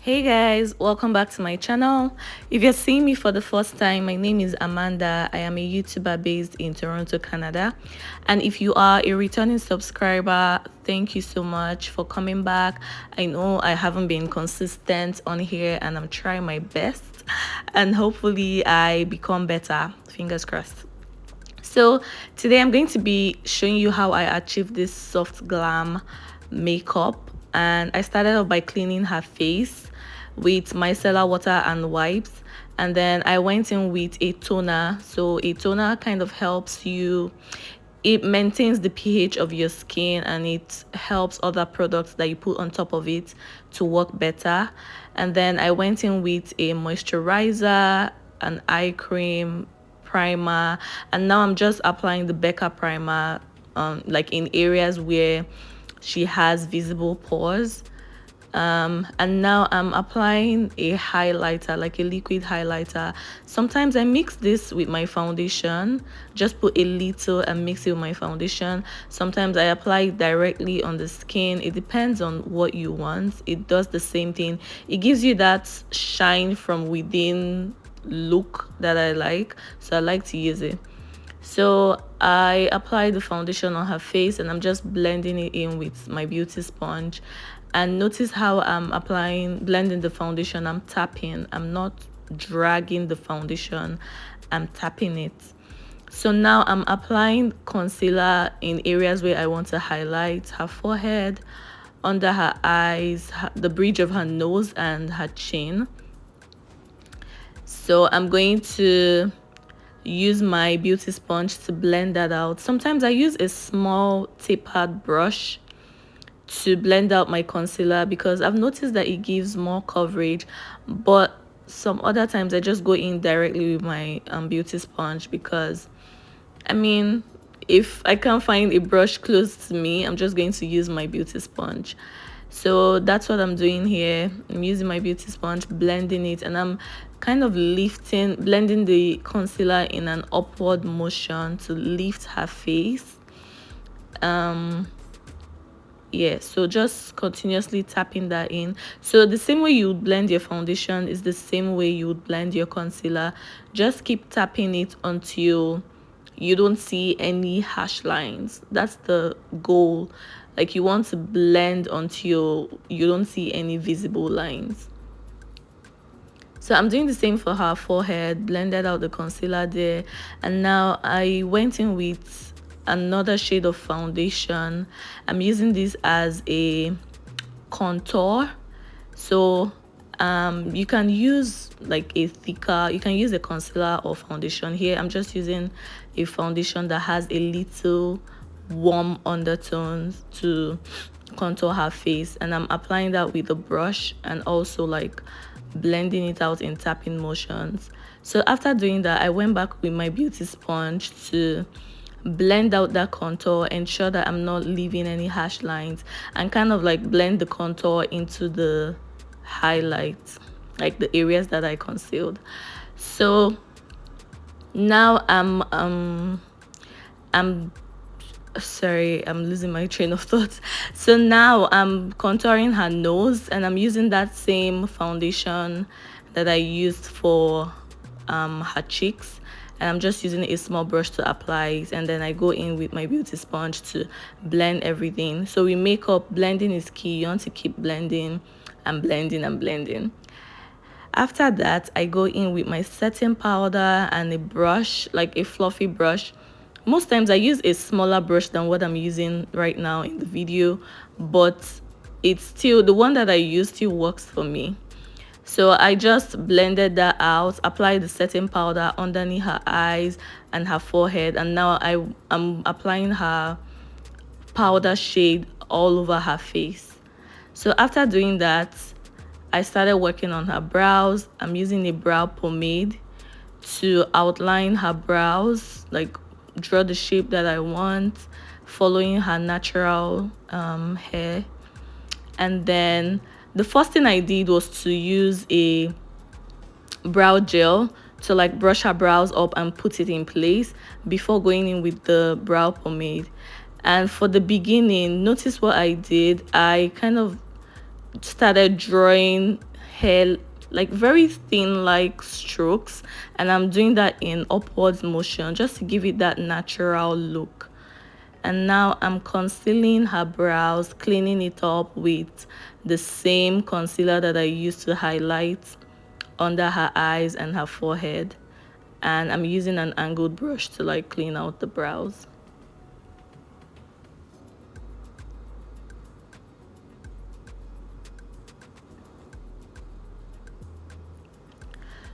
Hey guys, welcome back to my channel. If you're seeing me for the first time, my name is Amanda. I am a YouTuber based in Toronto, Canada. And if you are a returning subscriber, thank you so much for coming back. I know I haven't been consistent on here and I'm trying my best and hopefully I become better. Fingers crossed. So today I'm going to be showing you how I achieved this soft glam makeup, and I started off by cleaning her face with micellar water and wipes, and then I went in with a toner. So a toner kind of helps you, it maintains the pH of your skin and it helps other products that you put on top of it to work better. And then I went in with a moisturizer, an eye cream, primer, and now I'm just applying the Becca primer like in areas where she has visible pores. And now I'm applying a highlighter, like a liquid highlighter. Sometimes I mix this with my foundation, just put a little and mix it with my foundation. Sometimes I apply it directly on the skin. It depends on what you want. It does the same thing. It gives you that shine from within look that I like, so I like to use it. So I apply the foundation on her face and I'm just blending it in with my beauty sponge. And notice how I'm blending the foundation. I'm tapping, I'm not dragging the foundation, I'm tapping it. So now I'm applying concealer in areas where I want to highlight: her forehead, under her eyes, the bridge of her nose, and her chin. So I'm going to use my beauty sponge to blend that out. Sometimes I use a small tapered brush to blend out my concealer because I've noticed that it gives more coverage, but some other times I just go in directly with my beauty sponge because I mean, if I can't find a brush close to me, I'm just going to use my beauty sponge. So that's what I'm doing here. I'm using my beauty sponge, blending it, and I'm kind of blending the concealer in an upward motion to lift her face. Yeah, so just continuously tapping that in. So the same way you would blend your foundation is the same way you would blend your concealer. Just keep tapping it until you don't see any harsh lines. That's the goal. Like, you want to blend until you don't see any visible lines. So I'm doing the same for her forehead, blended out the concealer there, and now I went in with another shade of foundation. I'm using this as a contour. So you can use like a thicker, you can use a concealer or foundation. Here I'm just using a foundation that has a little warm undertones to contour her face, and I'm applying that with a brush and also like blending it out in tapping motions. So after doing that, I went back with my beauty sponge to blend out that contour, ensure that I'm not leaving any harsh lines, and kind of like blend the contour into the highlights, like the areas that I concealed. So now I'm sorry, I'm losing my train of thought. So now I'm contouring her nose and I'm using that same foundation that I used for her cheeks, and I'm just using a small brush to apply it, and then I go in with my beauty sponge to blend everything. So with makeup, blending is key. You want to keep blending and blending and blending. After that, I go in with my setting powder and a brush, like a fluffy brush. Most times I use a smaller brush than what I'm using right now in the video, but it's still, the one that I use still works for me. So I just blended that out, applied the setting powder underneath her eyes and her forehead, and now I'm applying her powder shade all over her face. So after doing that, I started working on her brows. I'm using a brow pomade to outline her brows, like draw the shape that I want, following her natural hair. And then the first thing I did was to use a brow gel to like brush her brows up and put it in place before going in with the brow pomade. And for the beginning, notice what I did. I kind of started drawing hair, like very thin like strokes, and I'm doing that in upwards motion just to give it that natural look. And now I'm concealing her brows, cleaning it up with the same concealer that I used to highlight under her eyes and her forehead. And I'm using an angled brush to like clean out the brows.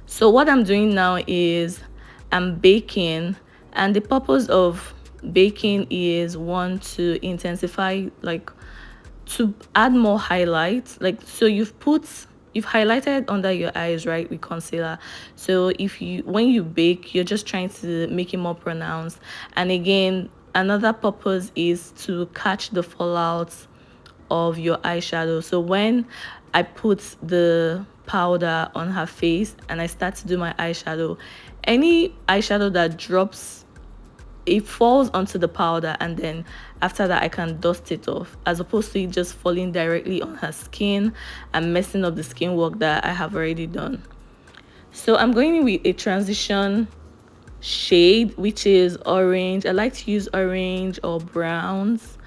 So what I'm doing now is I'm baking, and the purpose of baking is one, to intensify, like to add more highlights. Like, so you've highlighted under your eyes, right, with concealer. So if you, when you bake, you're just trying to make it more pronounced. And again, another purpose is to catch the fallouts of your eyeshadow. So when I put the powder on her face and I start to do my eyeshadow, any eyeshadow that drops, it falls onto the powder, and then after that I can dust it off, as opposed to it just falling directly on her skin and messing up the skin work that I have already done. So I'm going in with a transition shade, which is orange. I like to use orange or browns,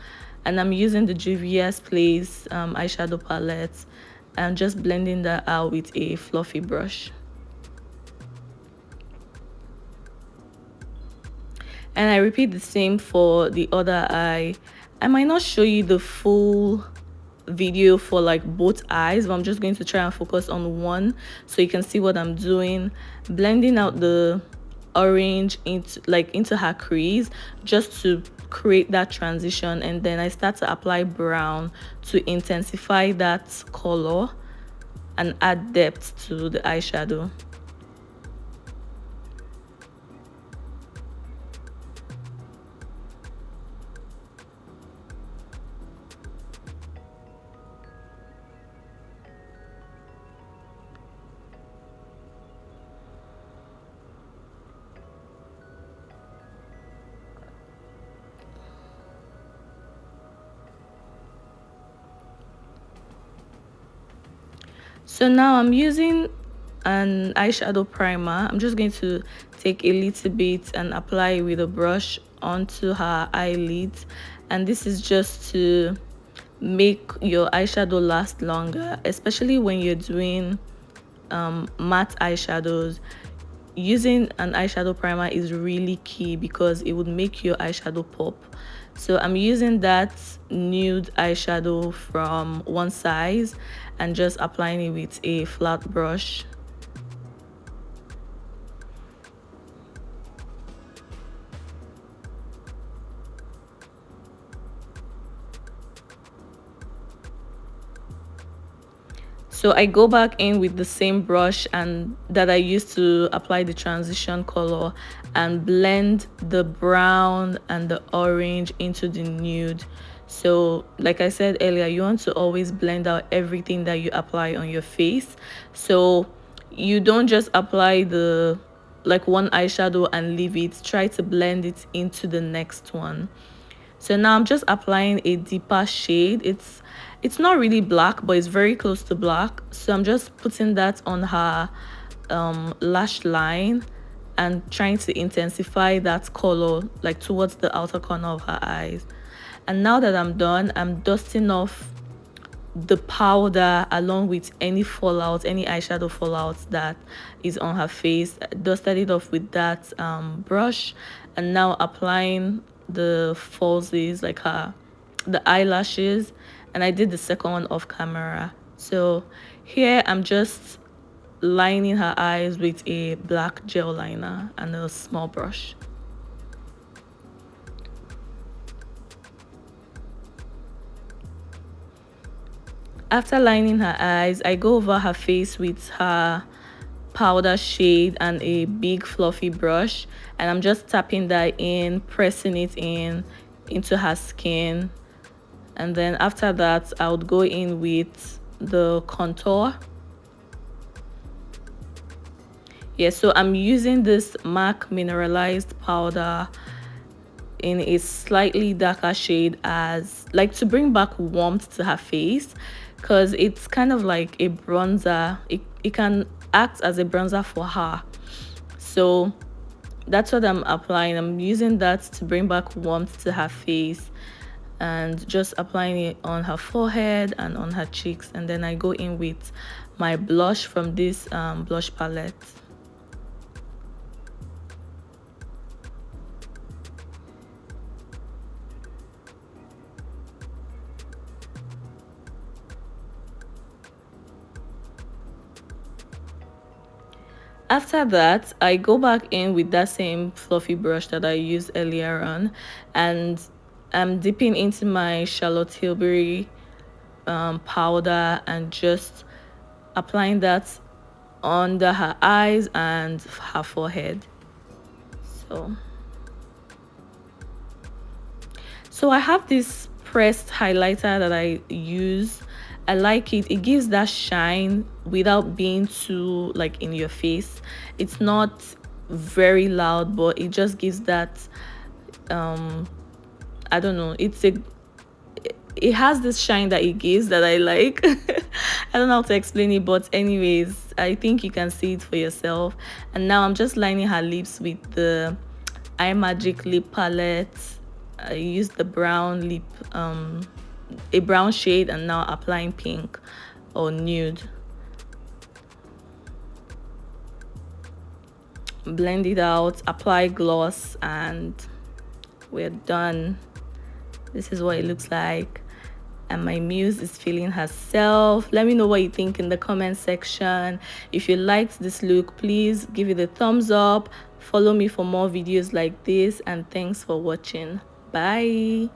and I'm using the Juvia's Place eyeshadow palette. I'm just blending that out with a fluffy brush. And I repeat the same for the other eye. I might not show you the full video for like both eyes, but I'm just going to try and focus on one so you can see what I'm doing. Blending out the orange into her crease, just to create that transition, and then I start to apply brown to intensify that color and add depth to the eyeshadow. So now I'm using an eyeshadow primer. I'm just going to take a little bit and apply it with a brush onto her eyelids, and this is just to make your eyeshadow last longer, especially when you're doing matte eyeshadows. Using an eyeshadow primer is really key because it would make your eyeshadow pop. So I'm using that nude eyeshadow from One Size and just applying it with a flat brush. So I go back in with the same brush and that I used to apply the transition color, and blend the brown and the orange into the nude. So like I said earlier, you want to always blend out everything that you apply on your face. So you don't just apply the like one eyeshadow and leave it. Try to blend it into the next one. So now I'm just applying a deeper shade. It's not really black, but it's very close to black. So I'm just putting that on her lash line and trying to intensify that color like towards the outer corner of her eyes. And now that I'm done, I'm dusting off the powder along with any fallout, any eyeshadow fallout that is on her face. Dusted it off with that brush, and now applying the falsies, like the eyelashes, and I did the second one off camera. So here I'm just lining her eyes with a black gel liner and a small brush. After lining her eyes, I go over her face with her powder shade and a big fluffy brush, and I'm just tapping that in, pressing it in into her skin. And then after that, I would go in with the contour. Yeah, so I'm using this MAC mineralized powder in a slightly darker shade, as like to bring back warmth to her face. because it's kind of like a bronzer. It can act as a bronzer for her. So that's what I'm applying. I'm using that to bring back warmth to her face, and just applying it on her forehead and on her cheeks. And then I go in with my blush from this blush palette. After that, I go back in with that same fluffy brush that I used earlier on, and I'm dipping into my Charlotte Tilbury powder and just applying that under her eyes and her forehead. So, so I have this pressed highlighter that I use. I like it. It gives that shine without being too like in your face. It's not very loud, but it just gives that I don't know. It has this shine that it gives that I like. I don't know how to explain it, but anyways, I think you can see it for yourself. And now I'm just lining her lips with the Eye Magic lip palette. I used the brown lip, a brown shade, and now applying pink or nude. Blend it out, apply gloss, and we're done. This is what it looks like. And my muse is feeling herself. Let me know what you think in the comment section. If you liked this look, please give it a thumbs up. Follow me for more videos like this, and thanks for watching. Bye.